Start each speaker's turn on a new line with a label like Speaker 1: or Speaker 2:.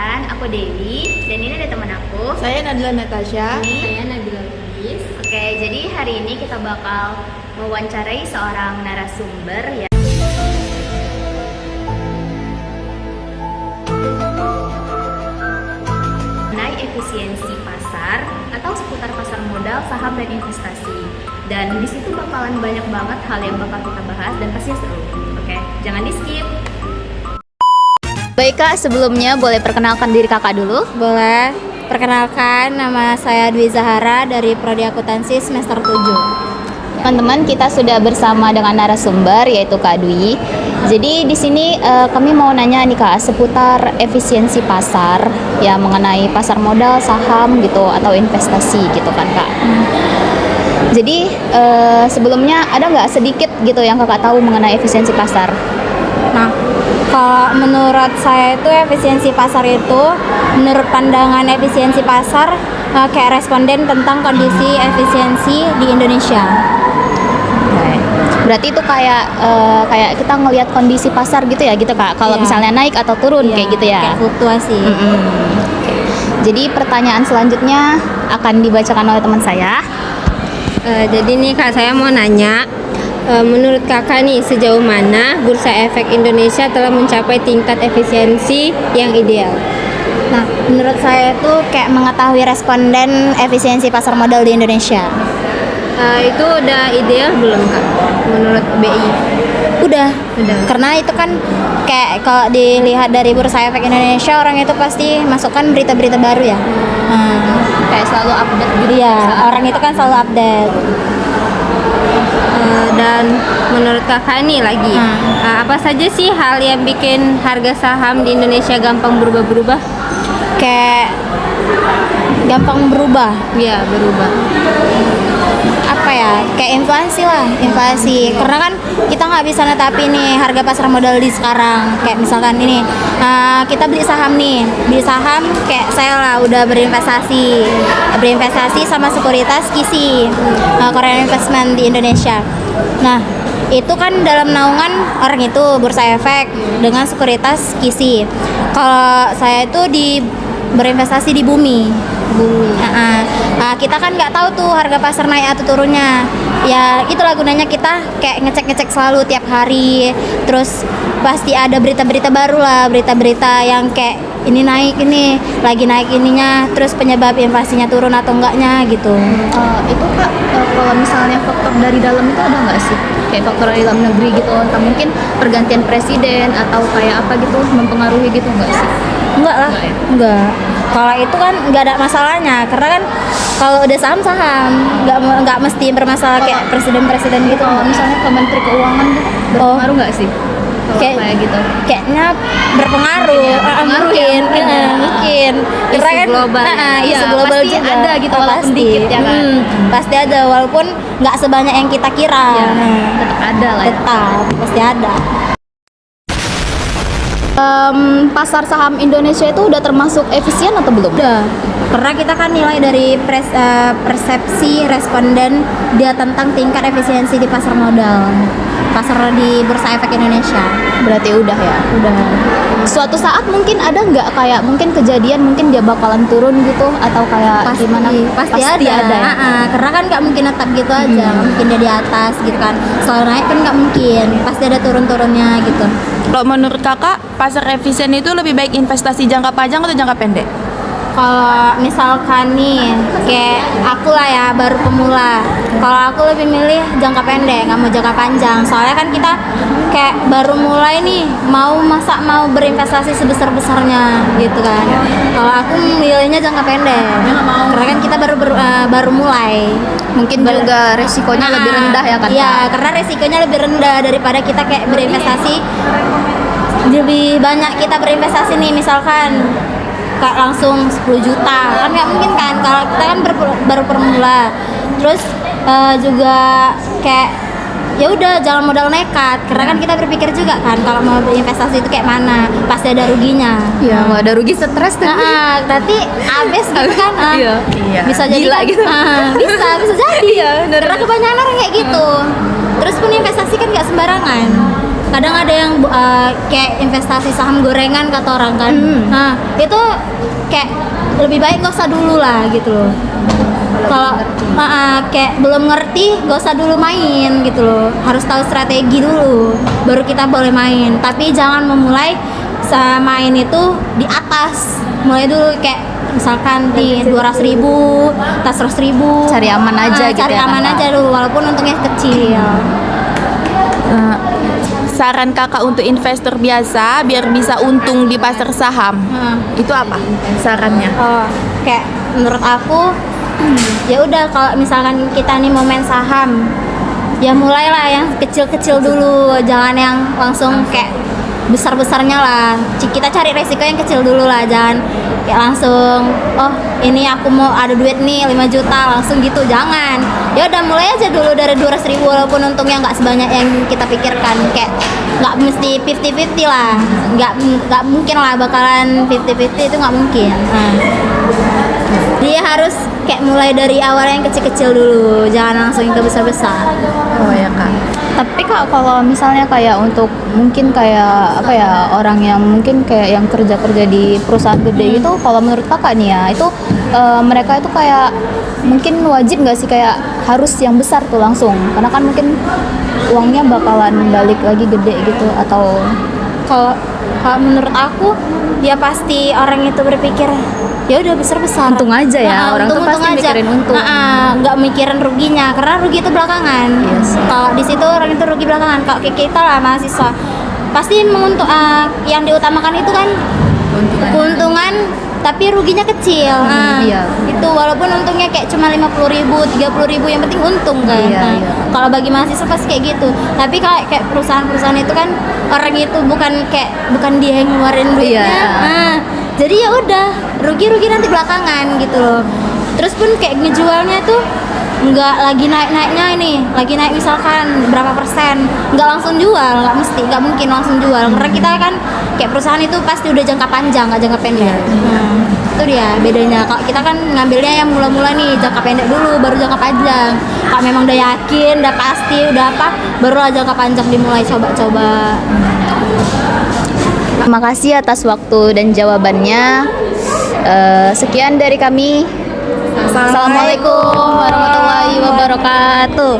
Speaker 1: perkenalkan, aku Dewi dan ini ada teman aku.
Speaker 2: Saya Nadila Natasha.
Speaker 3: Saya Nabila Lubis.
Speaker 1: Oke, jadi hari ini kita bakal mewawancarai seorang narasumber ya. Mengenai efisiensi pasar atau seputar pasar modal, saham dan investasi. Dan di situ bakalan banyak banget hal yang bakal kita bahas dan pasti seru. Oke, jangan di skip. Baik Kak, sebelumnya boleh perkenalkan diri Kakak dulu?
Speaker 3: Boleh. Perkenalkan, nama saya Dwi Zahara dari Prodi Akuntansi semester 7.
Speaker 1: Teman-teman, kita sudah bersama dengan narasumber yaitu Kak Dwi. Jadi di sini kami mau nanya nih Kak seputar efisiensi pasar ya, mengenai pasar modal, saham gitu atau investasi gitu kan Kak. Jadi sebelumnya ada nggak sedikit gitu yang Kakak tahu mengenai efisiensi pasar?
Speaker 3: Nah, kalau menurut saya itu efisiensi pasar itu, menurut pandangan efisiensi pasar kayak responden tentang kondisi efisiensi di Indonesia.
Speaker 1: Berarti itu kayak kita ngelihat kondisi pasar gitu ya gitu Kak. Kalau
Speaker 3: Iya.
Speaker 1: misalnya naik atau turun kayak gitu ya.
Speaker 3: Kayak fluktuasi.
Speaker 1: Jadi pertanyaan selanjutnya akan dibacakan oleh teman saya.
Speaker 3: Jadi nih Kak, saya mau nanya, menurut Kakak nih sejauh mana Bursa Efek Indonesia telah mencapai tingkat efisiensi yang ideal?
Speaker 4: Nah, menurut saya itu kayak mengetahui responden efisiensi pasar modal di Indonesia.
Speaker 3: Itu udah ideal belum Kak? Menurut BI?
Speaker 4: Udah. Karena itu kan kayak kalau dilihat dari Bursa Efek Indonesia, orang itu pasti masukkan berita-berita baru ya.
Speaker 1: Kayak selalu update gitu.
Speaker 4: Iya, orang itu kan selalu update.
Speaker 3: Dan menurut Kakak nih lagi, apa saja sih hal yang bikin harga saham di Indonesia gampang berubah-berubah?
Speaker 4: Kayak gampang berubah.
Speaker 3: Iya, berubah.
Speaker 4: Apa ya, kayak inflasi lah, inflasi. Karena kan kita nggak bisa netapi nih harga pasar modal di sekarang. Kayak misalkan ini, kita beli saham nih, beli saham kayak saya lah udah berinvestasi sama sekuritas KISI, Korean Investment di Indonesia. Nah, itu kan dalam naungan orang itu Bursa Efek dengan sekuritas KISI. Kalau saya itu berinvestasi di bumi. Kita kan nggak tahu tuh harga pasar naik atau turunnya. Ya itulah gunanya kita kayak ngecek selalu tiap hari. Terus pasti ada berita-berita baru lah, berita-berita yang kayak ini naik, ini lagi naik ininya, terus penyebab inflasinya turun atau enggaknya gitu.
Speaker 1: Itu Kak, kalau misalnya faktor dari dalam itu ada nggak sih? Kayak faktor dari dalam negeri gitu, entah mungkin pergantian presiden atau kayak apa gitu mempengaruhi gitu nggak sih?
Speaker 4: Enggak lah,
Speaker 1: Enggak ya?
Speaker 4: enggak. Kalau itu kan nggak ada masalahnya, karena kan kalau udah saham, nggak mesti bermasalah kayak presiden gitu.
Speaker 1: Kalau misalnya ke Menteri Keuangan gitu berpengaruh nggak sih? Kalau kayak gitu?
Speaker 4: Kayaknya berpengaruh, mungkin.
Speaker 3: Isu global.
Speaker 4: Isu global
Speaker 1: pasti
Speaker 4: juga
Speaker 1: ada gitu, walaupun dikit ya kan?
Speaker 4: Pasti ada, walaupun nggak sebanyak yang kita kira.
Speaker 1: Ya, tetap ada lah ya.
Speaker 4: Tetap pasti ada.
Speaker 1: Pasar saham Indonesia itu udah termasuk efisien atau belum?
Speaker 4: Udah, karena kita kan nilai dari persepsi responden dia tentang tingkat efisiensi di pasar modal, pasar di Bursa Efek Indonesia.
Speaker 1: Berarti udah ya?
Speaker 4: Udah.
Speaker 1: Suatu saat mungkin ada nggak kayak mungkin kejadian mungkin dia bakalan turun gitu atau kayak gimana?
Speaker 4: Pasti ada ya? Karena kan nggak mungkin tetap gitu aja, nggak mungkin dia di atas gitu kan. Selalu naik kan nggak mungkin, pasti ada turun-turunnya gitu.
Speaker 2: Kalau menurut Kakak, pasar efisien itu lebih baik investasi jangka panjang atau jangka pendek?
Speaker 4: Kalau misalkan nih, kayak aku lah ya, baru pemula. Kalau aku lebih milih jangka pendek, nggak mau jangka panjang. Soalnya kan kita kayak baru mulai nih, mau berinvestasi sebesar-besarnya gitu kan. Kalau aku milihnya jangka pendek, karena kan kita baru mulai.
Speaker 1: Mungkin juga resikonya lebih rendah ya kan?
Speaker 4: Iya, karena resikonya lebih rendah daripada kita kayak berinvestasi. Lebih banyak kita berinvestasi nih, misalkan kayak langsung 10 juta kan nggak mungkin kan, kalau kita kan baru pemula. Terus juga kayak ya udah jangan modal nekat, karena kan kita berpikir juga kan kalau mau berinvestasi itu kayak mana, pasti ada ruginya.
Speaker 1: Iya, nggak ada rugi, stres
Speaker 4: Nanti habis gitu kan.
Speaker 1: Iya.
Speaker 4: Bisa jadi
Speaker 1: Gila
Speaker 4: kan,
Speaker 1: gitu.
Speaker 4: bisa jadi.
Speaker 1: Iya, benar.
Speaker 4: Karena kebanyakan orang kayak gitu. Terus pun investasi kan nggak sembarangan. kadang ada yang kayak investasi saham gorengan kata orang kan. Nah itu kayak lebih baik gak usah dulu lah gitu loh. Kalau kayak belum ngerti gak usah dulu main gitu loh, harus tahu strategi dulu baru kita boleh main. Tapi jangan memulai main itu di atas, mulai dulu kayak misalkan di 200.000, tas 100.000,
Speaker 1: Cari aman aja gitu
Speaker 4: cari
Speaker 1: ya,
Speaker 4: aman
Speaker 1: Kakak.
Speaker 4: aja dulu walaupun untungnya kecil.
Speaker 2: Saran kakak untuk investor biasa biar bisa untung di pasar saham, itu apa sarannya?
Speaker 4: Oh, kayak menurut aku ya udah kalau misalkan kita nih mau main saham, ya mulailah yang kecil-kecil dulu, jangan yang langsung kayak besar-besarnya lah. Kita cari resiko yang kecil dulu lah, jangan kayak langsung oh ini aku mau ada duit nih 5 juta langsung gitu, jangan. Ya udah mulai aja dulu dari 200.000 walaupun untungnya nggak sebanyak yang kita pikirkan, kayak nggak mesti 50-50 lah, nggak mungkin lah bakalan 50-50, itu nggak mungkin. Dia harus kayak mulai dari awal yang kecil-kecil dulu, jangan langsung ke besar-besar.
Speaker 2: Oh ya kak.
Speaker 1: Tapi Kak, kalau misalnya kayak untuk mungkin kayak apa ya, orang yang mungkin kayak yang kerja di perusahaan gede gitu, kalau menurut Kakak nih ya, itu mereka itu kayak mungkin wajib nggak sih kayak harus yang besar tuh langsung? Karena kan mungkin uangnya bakalan balik lagi gede gitu, atau
Speaker 4: Kalau menurut aku ya pasti orang itu berpikir ya udah besar-besar.
Speaker 1: Untung aja ya, orang tuh pasti mikirin untung.
Speaker 4: Nggak mikirin ruginya, karena rugi itu belakangan.
Speaker 1: Iya sih.
Speaker 4: Kalau di situ orang itu rugi belakangan. Kalau kayak kita lah mahasiswa, pasti yang diutamakan itu kan keuntungan, tapi ruginya kecil.
Speaker 1: Iya.
Speaker 4: Itu walaupun untungnya kayak cuma 50.000, 30.000, yang penting untung kan.
Speaker 1: Iya.
Speaker 4: Kalau bagi mahasiswa pasti kayak gitu. Tapi kalau kayak perusahaan-perusahaan itu kan orang itu bukan dia yang ngeluarin duitnya.
Speaker 1: Iya.
Speaker 4: Jadi ya udah rugi nanti belakangan gitu loh. Terus pun kayak ngejualnya tuh nggak lagi naik-naiknya ini, lagi naik misalkan berapa persen, nggak langsung jual, nggak mungkin langsung jual, karena kita kan kayak perusahaan itu pasti udah jangka panjang, nggak jangka pendek. Itu dia bedanya. Kalau kita kan ngambilnya yang mula-mula nih jangka pendek dulu, baru jangka panjang. Kalau memang udah yakin, udah pasti, udah apa, barulah jangka panjang dimulai coba-coba.
Speaker 1: Terima kasih atas waktu dan jawabannya. Sekian dari kami. Assalamualaikum warahmatullahi wabarakatuh.